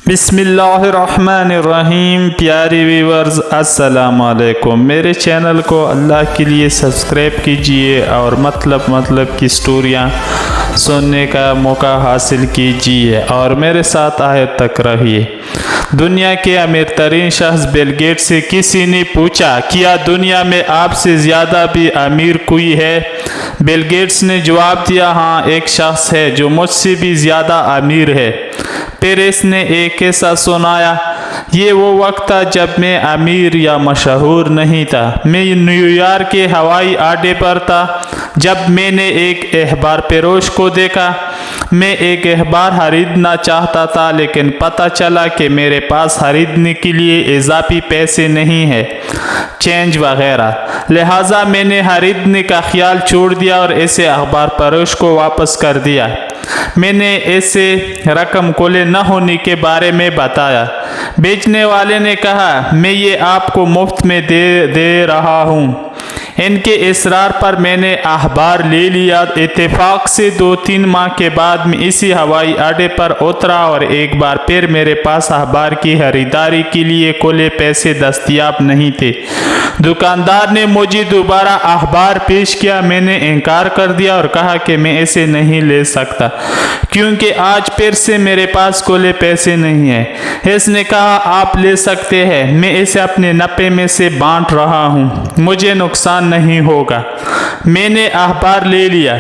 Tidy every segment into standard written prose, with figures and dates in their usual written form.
بسم اللہ الرحمن الرحیم۔ پیارے ویورز السلام علیکم۔ میرے چینل کو اللہ کے لیے سبسکرائب کیجئے اور مطلب کی سٹوریاں سننے کا موقع حاصل کیجئے اور میرے ساتھ آخر تک رہیے۔ دنیا کے امیر ترین شخص بل گیٹس سے کسی نے پوچھا، کیا دنیا میں آپ سے زیادہ بھی امیر کوئی ہے؟ بل گیٹس نے جواب دیا، ہاں ایک شخص ہے جو مجھ سے بھی زیادہ امیر ہے۔ پھر اس نے ایک قصہ سنایا، یہ وہ وقت تھا جب میں امیر یا مشہور نہیں تھا۔ میں نیو یارک کے ہوائی اڈے پر تھا جب میں نے ایک اخبار فروش کو دیکھا۔ میں ایک اخبار خریدنا چاہتا تھا لیکن پتہ چلا کہ میرے پاس خریدنے کے لیے اضافی پیسے نہیں ہیں، چینج وغیرہ، لہٰذا میں نے خریدنے کا خیال چھوڑ دیا اور اسے اخبار فروش کو واپس کر دیا۔ میں نے اسے رقم کھولے نہ ہونے کے بارے میں بتایا۔ بیچنے والے نے کہا، میں یہ آپ کو مفت میں دے رہا ہوں۔ ان کے اصرار پر میں نے اخبار لے لیا۔ اتفاق سے 2-3 ماہ کے بعد میں اسی ہوائی اڈے پر اترا اور ایک بار پھر میرے پاس اخبار کی خریداری کے لیے کھلے پیسے دستیاب نہیں تھے۔ دکاندار نے مجھے دوبارہ اخبار پیش کیا۔ میں نے انکار کر دیا اور کہا کہ میں اسے نہیں لے سکتا کیونکہ آج پھر سے میرے پاس کھلے پیسے نہیں ہیں۔ اس نے کہا، آپ لے سکتے ہیں، میں اسے اپنے نفع میں سے بانٹ رہا ہوں، مجھے نقصان نہیں ہوگا۔ میں نے اخبار لے لیا۔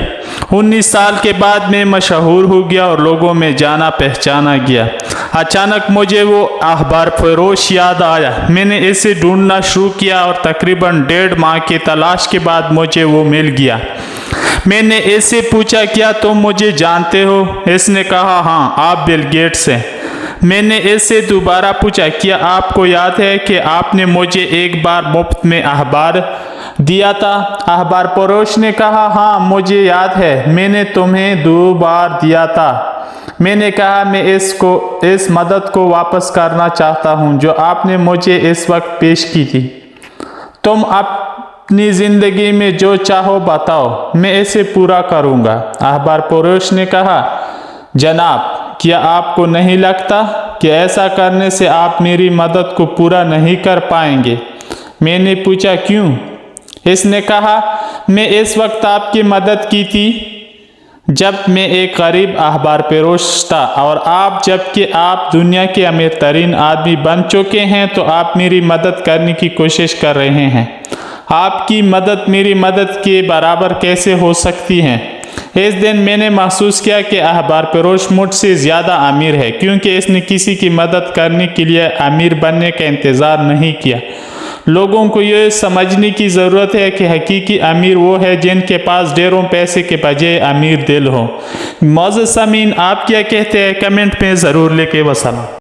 19 سال کے بعد میں مشہور ہو گیا اور لوگوں میں جانا پہچانا گیا۔ اچانک مجھے وہ اخبار فروش یاد آیا۔ میں نے اسے ڈھونڈنا شروع کیا اور تقریباً 1.5 ماہ کی تلاش کے بعد مجھے وہ مل گیا۔ میں نے اس سے پوچھا، کیا تم مجھے جانتے ہو؟ اس نے کہا، ہاں، آپ بل گیٹس ہیں۔ میں نے اس سے دوبارہ پوچھا، کیا آپ کو یاد ہے کہ آپ نے مجھے ایک بار مفت میں اخبار دیا تھا؟ اخبار فروش نے کہا، ہاں مجھے یاد ہے، میں نے تمہیں 2 بار دیا تھا۔ میں نے کہا، میں اس مدد کو واپس کرنا چاہتا ہوں جو آپ نے مجھے اس وقت پیش کی تھی۔ تم اپنی زندگی میں جو چاہو بتاؤ، میں اسے پورا کروں گا۔ اخبار فروش نے کہا، جناب، کیا آپ کو نہیں لگتا کہ ایسا کرنے سے آپ میری مدد کو پورا نہیں کر پائیں گے؟ میں نے پوچھا، کیوں؟ اس نے کہا، میں اس وقت آپ کی مدد کی تھی جب میں ایک غریب اخبار فروش تھا، اور جبکہ آپ دنیا کے امیر ترین آدمی بن چکے ہیں تو آپ میری مدد کرنے کی کوشش کر رہے ہیں۔ آپ کی مدد میری مدد کے برابر کیسے ہو سکتی ہے؟ اس دن میں نے محسوس کیا کہ اخبار فروش مجھ سے زیادہ امیر ہے کیونکہ اس نے کسی کی مدد کرنے کے لیے امیر بننے کا انتظار نہیں کیا۔ لوگوں کو یہ سمجھنے کی ضرورت ہے کہ حقیقی امیر وہ ہے جن کے پاس ڈھیروں پیسے کے بجائے امیر دل ہو۔ معزز سامعین، آپ کیا کہتے ہیں؟ کمنٹ میں ضرور لکھیں۔ وسلام۔